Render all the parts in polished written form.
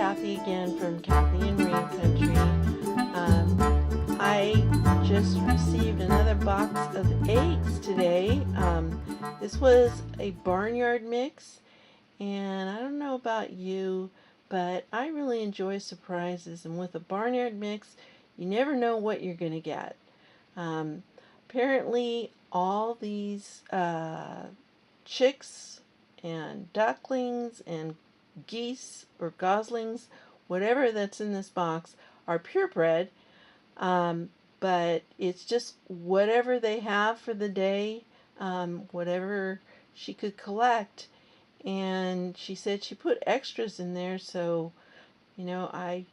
Kathy again from Kathy and Rain Country. I just received another box of eggs today. This was a Barnyard mix, and I don't know about you, but I really enjoy surprises, and with a Barnyard mix, you never know what you're going to get. Apparently, all these chicks and ducklings and geese or goslings, whatever that's in this box, are purebred, but it's just whatever they have for the day, whatever she could collect. And she said she put extras in there, so I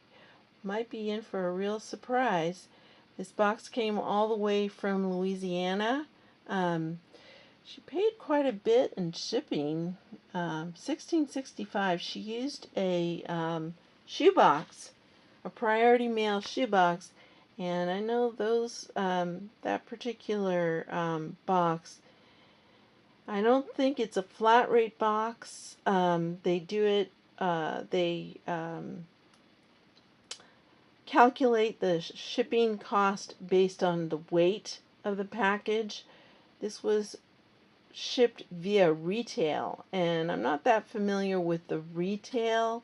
might be in for a real surprise. This box came all the way from Louisiana. She paid quite a bit in shipping, $16.65. She used a shoebox, a Priority Mail shoebox, and I know those that particular box. I don't think it's a flat rate box. They do it. They calculate the shipping cost based on the weight of the package. This was shipped via retail, and I'm not that familiar with the retail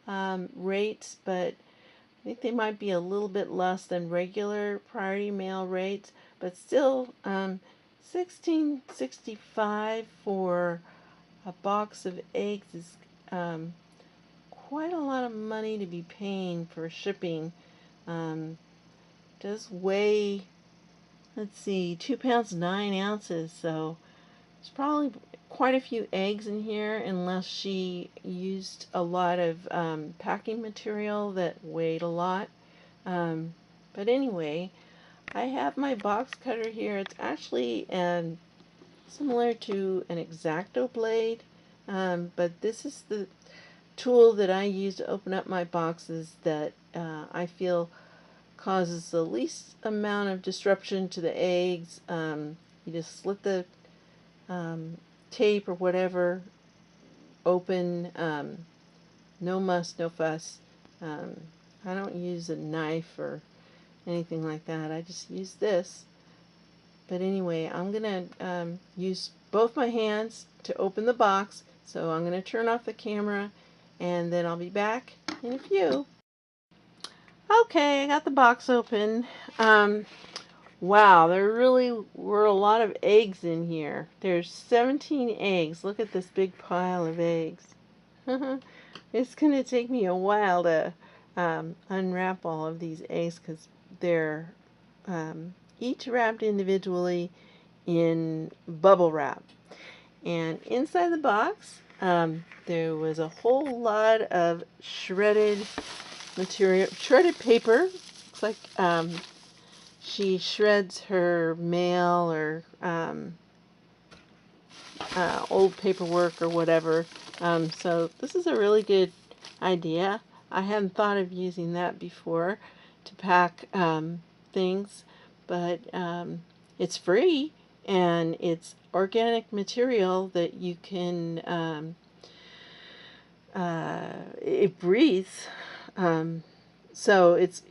rates, but I think they might be a little bit less than regular Priority Mail rates, but still $16.65 for a box of eggs is quite a lot of money to be paying for shipping. Does weigh, let's see, 2 pounds 9 ounces, so there's probably quite a few eggs in here, unless she used a lot of packing material that weighed a lot. But anyway, I have my box cutter here. It's actually similar to an X-Acto blade, but this is the tool that I use to open up my boxes that I feel causes the least amount of disruption to the eggs. You just slit the tape or whatever open, no muss, no fuss. I don't use a knife or anything like that. I just use this. But anyway, I'm gonna use both my hands to open the box, so I'm gonna turn off the camera and then I'll be back in a few. Okay, I got the box open. Wow, there really were a lot of eggs in here. There's 17 eggs. Look at this big pile of eggs. It's going to take me a while to unwrap all of these eggs because they're each wrapped individually in bubble wrap. And inside the box, there was a whole lot of shredded material, shredded paper. Looks like she shreds her mail or old paperwork or whatever. So this is a really good idea. I hadn't thought of using that before to pack things, but it's free and it's organic material that you can, it breathes. So it's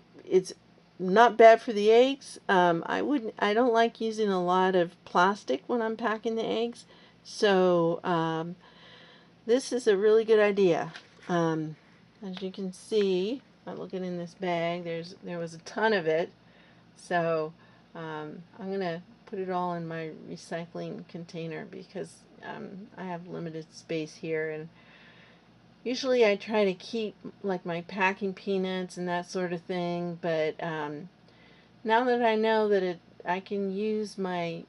not bad for the eggs. I don't like using a lot of plastic when I'm packing the eggs, so this is a really good idea. As you can see, I'm looking in this bag. There was a ton of it, so I'm gonna put it all in my recycling container because I have limited space here, and usually I try to keep like my packing peanuts and that sort of thing, but now that I know that I can use my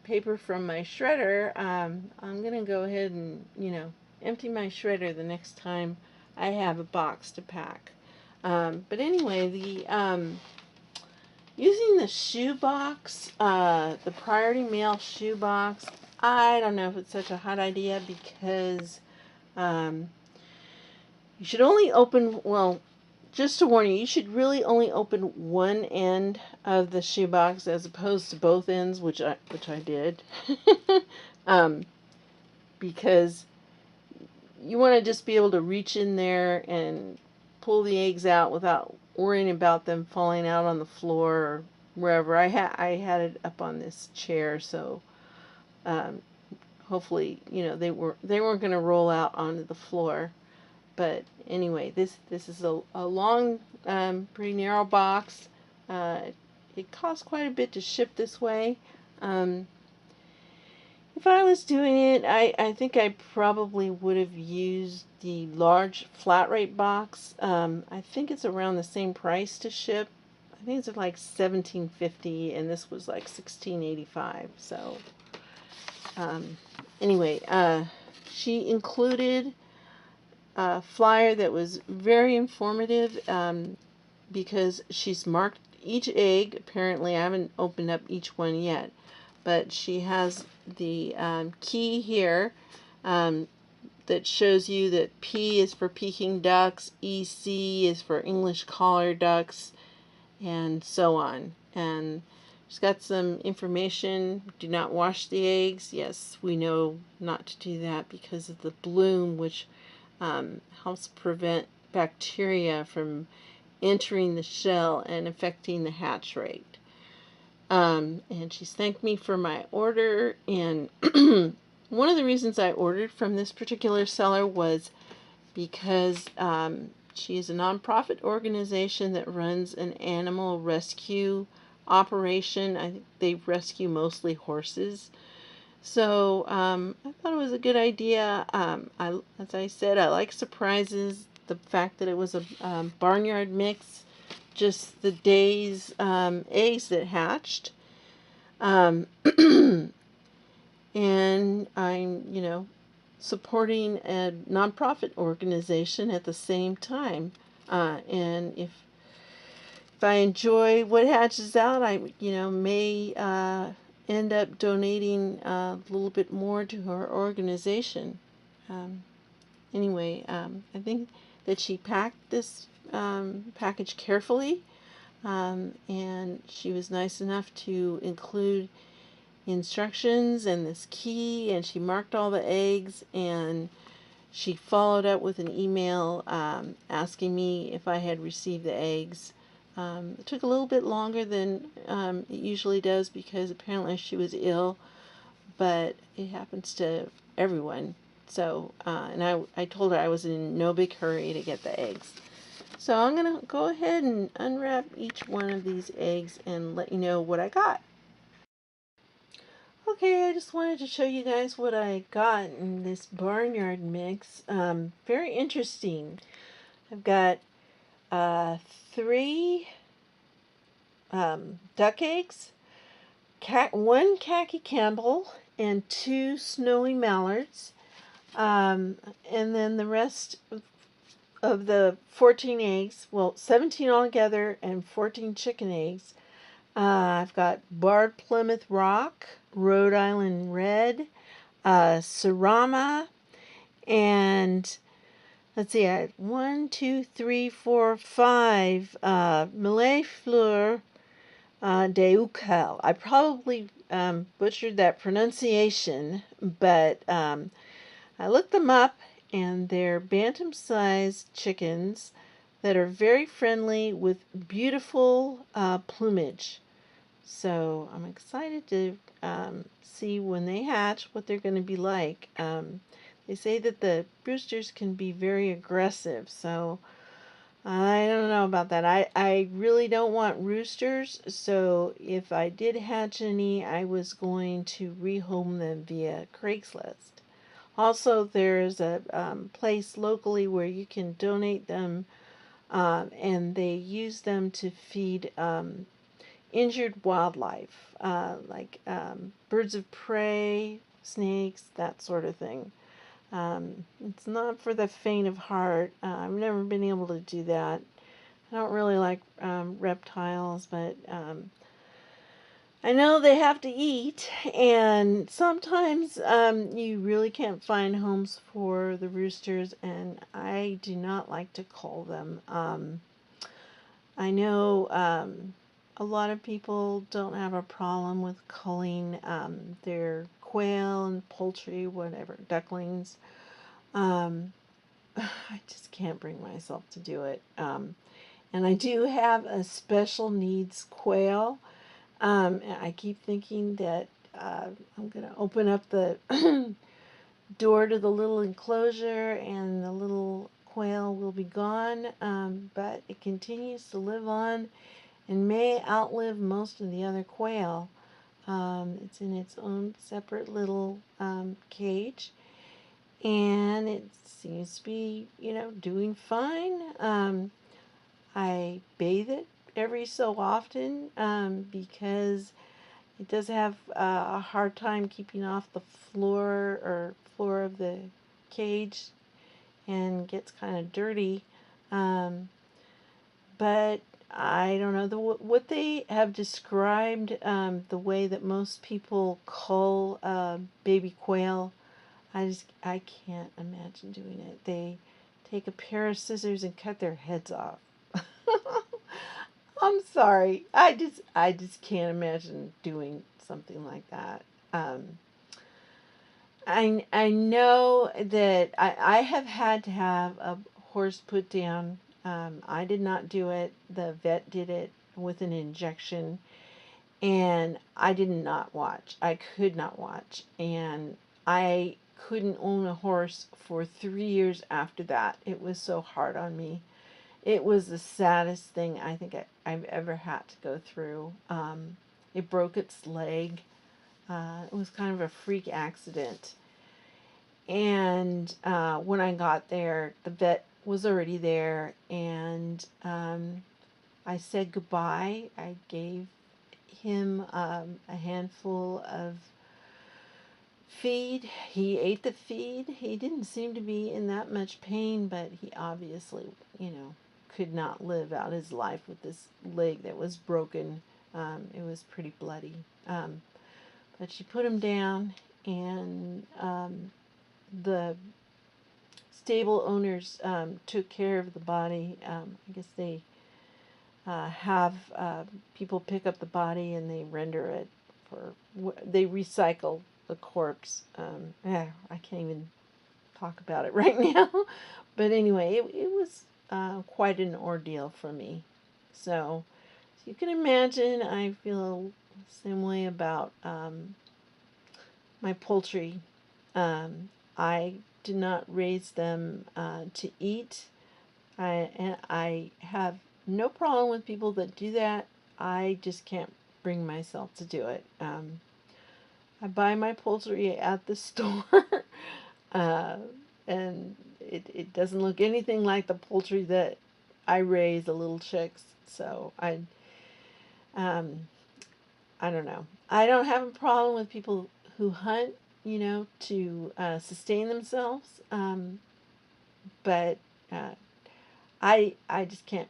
paper from my shredder, I'm going to go ahead and, empty my shredder the next time I have a box to pack. But anyway, using the shoebox, the Priority Mail shoebox, I don't know if it's such a hot idea because you should only open, well, just to warn you, you should really only open one end of the shoebox as opposed to both ends, which I did, because you want to just be able to reach in there and pull the eggs out without worrying about them falling out on the floor or wherever. I had it up on this chair, so hopefully, they weren't going to roll out onto the floor. But anyway, this is a long, pretty narrow box. It costs quite a bit to ship this way. If I was doing it, I think I probably would have used the large flat rate box. I think it's around the same price to ship. I think it's like $17.50, and this was like $16.85. So anyway, she included a flyer that was very informative because she's marked each egg. Apparently, I haven't opened up each one yet, but she has the key here that shows you that P is for Peking ducks, EC is for English collar ducks, and so on. And she's got some information. Do not wash the eggs. Yes, we know not to do that because of the bloom, which helps prevent bacteria from entering the shell and affecting the hatch rate. And she's thanked me for my order, and one of the reasons I ordered from this particular seller was because she is a nonprofit organization that runs an animal rescue operation. I think they rescue mostly horses. So I thought it was a good idea. As I said, I like surprises. The fact that it was a barnyard mix, just the day's eggs that hatched. And I'm, supporting a nonprofit organization at the same time. And if I enjoy what hatches out, I, may end up donating a little bit more to her organization. Anyway, I think that she packed this package carefully, and she was nice enough to include instructions and this key, and she marked all the eggs, and she followed up with an email asking me if I had received the eggs. It took a little bit longer than it usually does because apparently she was ill, but it happens to everyone. So, and I told her I was in no big hurry to get the eggs. So I'm going to go ahead and unwrap each one of these eggs and let you know what I got. Okay, I just wanted to show you guys what I got in this barnyard mix. Very interesting. I've got 3 duck eggs, one khaki Campbell, and 2 snowy mallards. And then the rest of the 14 eggs, well, 17 altogether, and 14 chicken eggs. I've got Barred Plymouth Rock, Rhode Island Red, Serama, and let's see, I had 1, 2, 3, 4, 5 Malay Fleur de Cull. I probably butchered that pronunciation, but I looked them up, and they're bantam-sized chickens that are very friendly with beautiful plumage. So I'm excited to see when they hatch what they're going to be like. They say that the roosters can be very aggressive, so I don't know about that. I really don't want roosters, so if I did hatch any, I was going to rehome them via Craigslist. Also, there's a place locally where you can donate them, and they use them to feed injured wildlife, like birds of prey, snakes, that sort of thing. It's not for the faint of heart. I've never been able to do that. I don't really like reptiles, but I know they have to eat, and sometimes you really can't find homes for the roosters, and I do not like to cull them. I know a lot of people don't have a problem with culling their quail and poultry, whatever, ducklings. I just can't bring myself to do it. And I do have a special needs quail. And I keep thinking that I'm going to open up the door to the little enclosure and the little quail will be gone. But it continues to live on and may outlive most of the other quail. It's in its own separate little cage, and it seems to be, doing fine. I bathe it every so often because it does have a hard time keeping off the floor of the cage and gets kind of dirty. But I don't know what they have described, the way that most people cull baby quail. I can't imagine doing it. They take a pair of scissors and cut their heads off. I'm sorry. I just can't imagine doing something like that. I know that I have had to have a horse put down. I did not do it. The vet did it with an injection, and I did not watch. I could not watch, and I couldn't own a horse for 3 years after that. It was so hard on me. It was the saddest thing I think I've ever had to go through. It broke its leg. It was kind of a freak accident. And when I got there, the vet was already there, and I said goodbye. I gave him a handful of feed. He ate the feed. He didn't seem to be in that much pain, but he obviously, could not live out his life with this leg that was broken. It was pretty bloody. But she put him down, and the stable owners took care of the body. I guess they have people pick up the body and they render it they recycle the corpse. I can't even talk about it right now. But anyway, it was quite an ordeal for me. So you can imagine I feel the same way about my poultry. I did not raise them to eat. And I have no problem with people that do that. I just can't bring myself to do it. I buy my poultry at the store, and it doesn't look anything like the poultry that I raise, the little chicks. So I don't know. I don't have a problem with people who hunt, to sustain themselves. But I just can't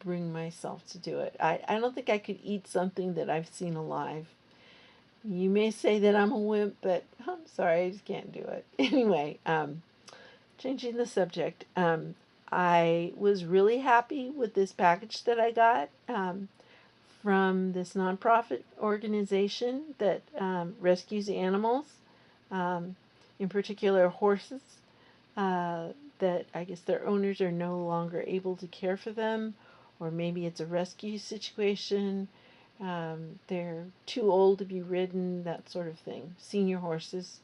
bring myself to do it. I don't think I could eat something that I've seen alive. You may say that I'm a wimp, but I'm sorry, I just can't do it. Anyway, changing the subject, I was really happy with this package that I got from this nonprofit organization that rescues animals, in particular horses, that I guess their owners are no longer able to care for them, or maybe it's a rescue situation. They're too old to be ridden, that sort of thing. Senior horses.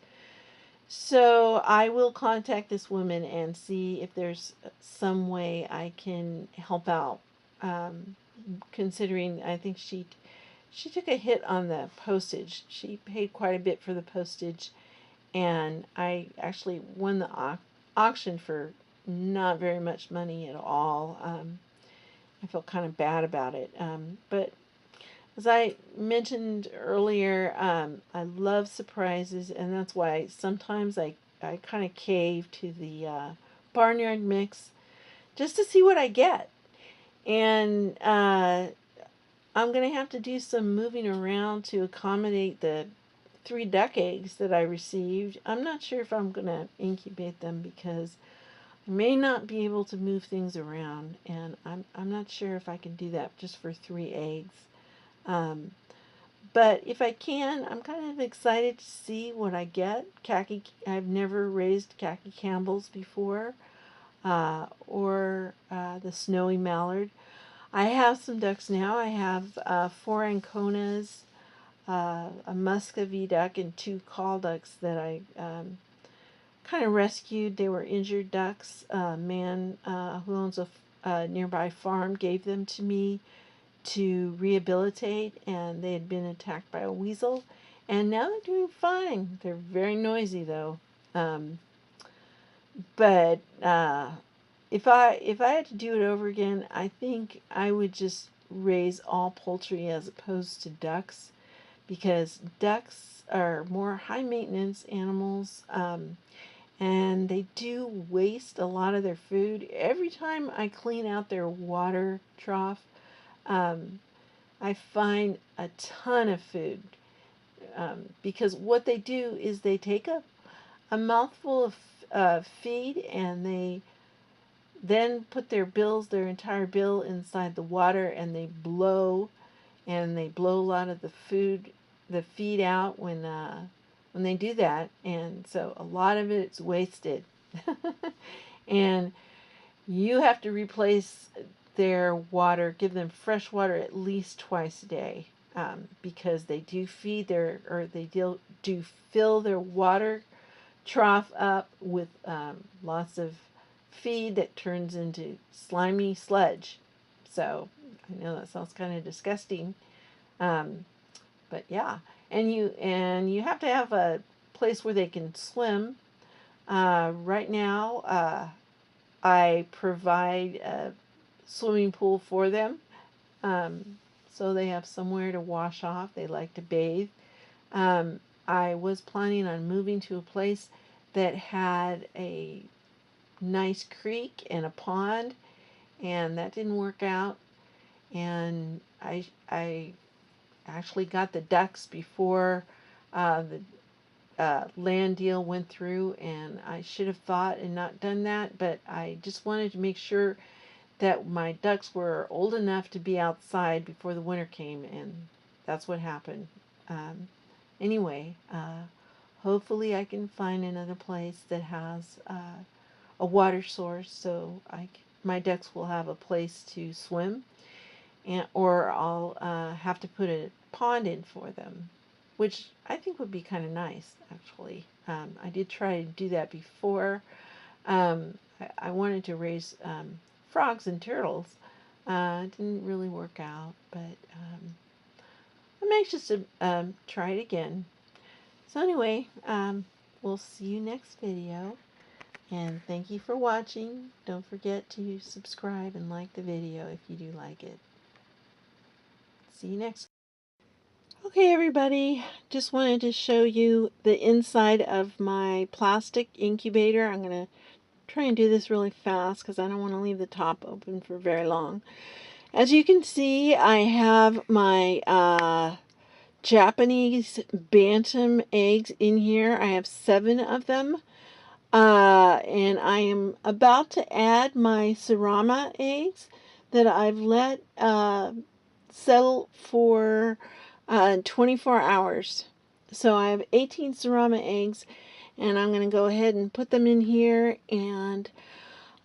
So I will contact this woman and see if there's some way I can help out. Considering I think she took a hit on the postage. She paid quite a bit for the postage, and I actually won the auction for not very much money at all. I felt kind of bad about it. But as I mentioned earlier, I love surprises, and that's why sometimes I kind of cave to the Barnyard mix just to see what I get. And I'm going to have to do some moving around to accommodate the 3 duck eggs that I received. I'm not sure if I'm going to incubate them because I may not be able to move things around, and I'm not sure if I can do that just for 3 eggs. But if I can, I'm kind of excited to see what I get. I've never raised khaki Campbells before. or the snowy mallard. I have some ducks now. I have 4 Anconas, a Muscovy duck, and 2 call ducks that I kind of rescued. They were injured ducks. A man who owns a nearby farm gave them to me to rehabilitate, and they had been attacked by a weasel, and now they're doing fine. They're very noisy though. Um, but if I had to do it over again, I think I would just raise all poultry as opposed to ducks, because ducks are more high maintenance animals, and they do waste a lot of their food. Every time I clean out their water trough, I find a ton of food, because what they do is they take a mouthful of feed, and they then put their entire bill inside the water, and they blow a lot of the feed out when they do that, and so a lot of it's wasted. And you have to replace their water, give them fresh water at least twice a day, because they do do fill their water trough up with lots of feed that turns into slimy sludge. So I know that sounds kind of disgusting, um, but yeah, and you have to have a place where they can swim. Right now, I provide a swimming pool for them, so they have somewhere to wash off. They like to bathe. I was planning on moving to a place that had a nice creek and a pond, and that didn't work out. And I actually got the ducks before the land deal went through, and I should have thought and not done that, but I just wanted to make sure that my ducks were old enough to be outside before the winter came, and that's what happened. Anyway, hopefully I can find another place that has a water source, so my ducks will have a place to swim, or I'll have to put a pond in for them, which I think would be kind of nice, actually. I did try to do that before. I wanted to raise frogs and turtles. It didn't really work out, but I'm anxious to try it again. So anyway, we'll see you next video, and thank you for watching. Don't forget to subscribe and like the video if you do like it. See you next. Okay, everybody, just wanted to show you the inside of my plastic incubator. I'm going to try and do this really fast because I don't want to leave the top open for very long. As you can see, I have my Japanese bantam eggs in here. I have 7 of them. And I am about to add my Serama eggs that I've let settle for 24 hours. So I have 18 Serama eggs, and I'm going to go ahead and put them in here, and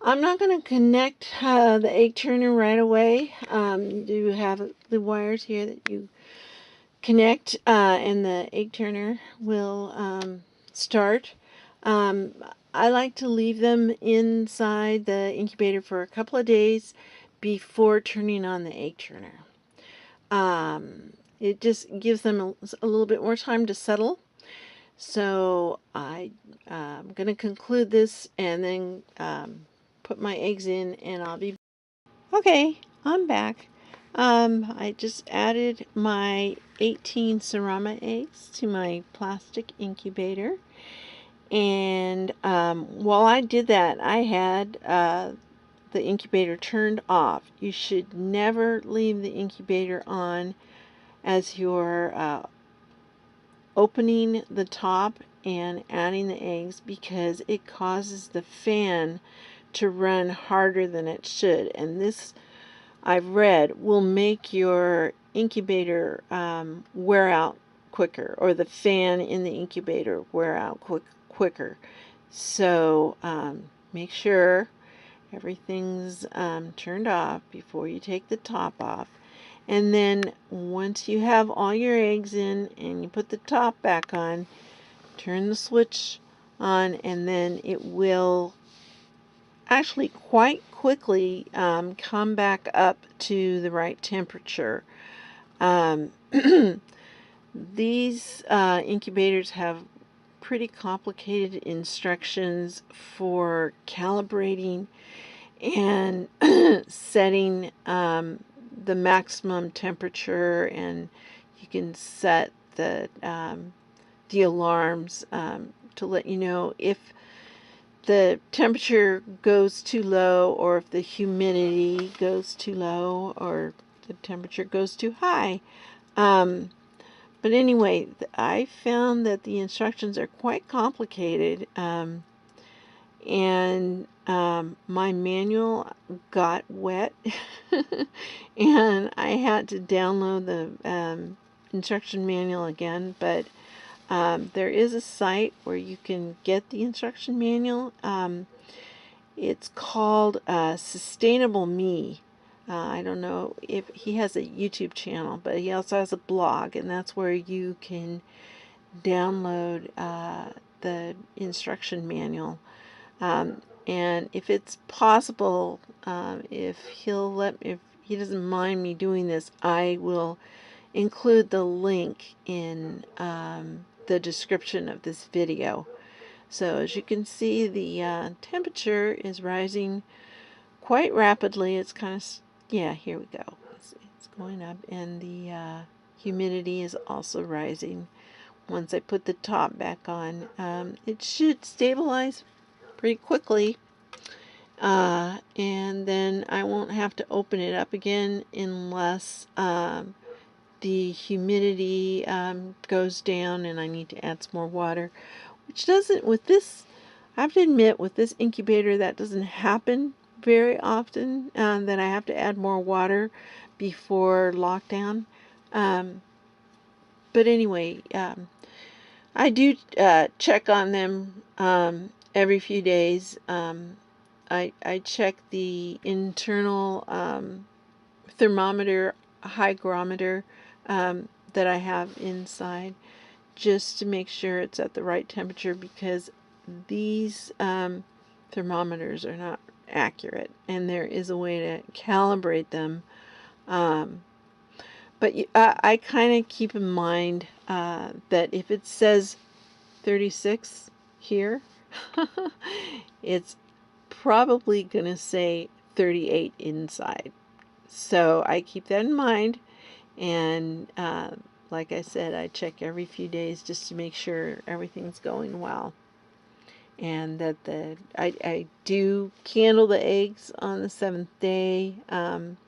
I'm not going to connect the egg turner right away. You do have the wires here that you connect, and the egg turner will start. I like to leave them inside the incubator for a couple of days before turning on the egg turner. It just gives them a little bit more time to settle. So I'm going to conclude this and then put my eggs in, and I'll be... Okay, I'm back. I just added my 18 Serama eggs to my plastic incubator. And while I did that, I had the incubator turned off. You should never leave the incubator on as you're opening the top and adding the eggs, because it causes the fan to run harder than it should. And this, I've read, will make your incubator wear out quicker, or the fan in the incubator wear out quicker. So make sure Everything's turned off before you take the top off. And then once you have all your eggs in and you put the top back on, turn the switch on, and then it will actually quite quickly come back up to the right temperature. These incubators have pretty complicated instructions for calibrating and setting the maximum temperature, and you can set the alarms to let you know if the temperature goes too low, or if the humidity goes too low, or the temperature goes too high. But anyway, I found that the instructions are quite complicated, and my manual got wet, and I had to download the instruction manual again. But there is a site where you can get the instruction manual. It's called Sustainable Me. I don't know if he has a YouTube channel, but he also has a blog, and that's where you can download the instruction manual. And if it's possible, if he doesn't mind me doing this, I will include the link in the description of this video. So as you can see, the temperature is rising quite rapidly. It's kind of, yeah, here we go. It's going up, and the humidity is also rising. Once I put the top back on, it should stabilize pretty quickly, and then I won't have to open it up again unless the humidity goes down and I need to add some more water, which doesn't, with this, I have to admit, with this incubator, that doesn't happen very often, that I have to add more water before lockdown. But anyway, I do check on them every few days. I check the internal thermometer hygrometer that I have inside, just to make sure it's at the right temperature, because these thermometers are not accurate, and there is a way to calibrate them. But I kind of keep in mind that if it says 36 here, it's probably going to say 38 inside. So I keep that in mind, and like I said, I check every few days just to make sure everything's going well. And that I do candle the eggs on the 7th day, and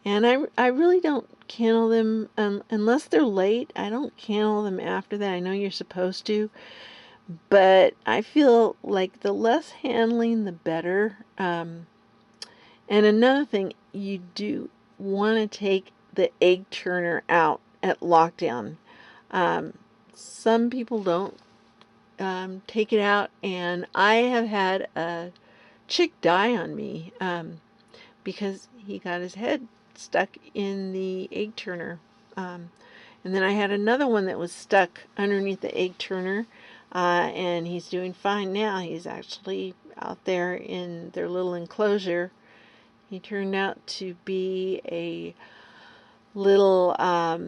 I really don't candle them unless they're late. I don't candle them after that. I know you're supposed to, but I feel like the less handling, the better. And another thing, you do want to take the egg turner out at lockdown. Some people don't take it out, and I have had a chick die on me because he got his head stuck in the egg turner. And then I had another one that was stuck underneath the egg turner, and he's doing fine now. He's actually out there in their little enclosure. He turned out to be a little, I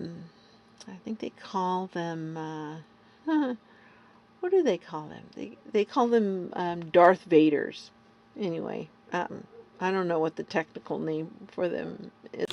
think they call them, what do they call them? They call them Darth Vaders. Anyway, I don't know what the technical name for them is.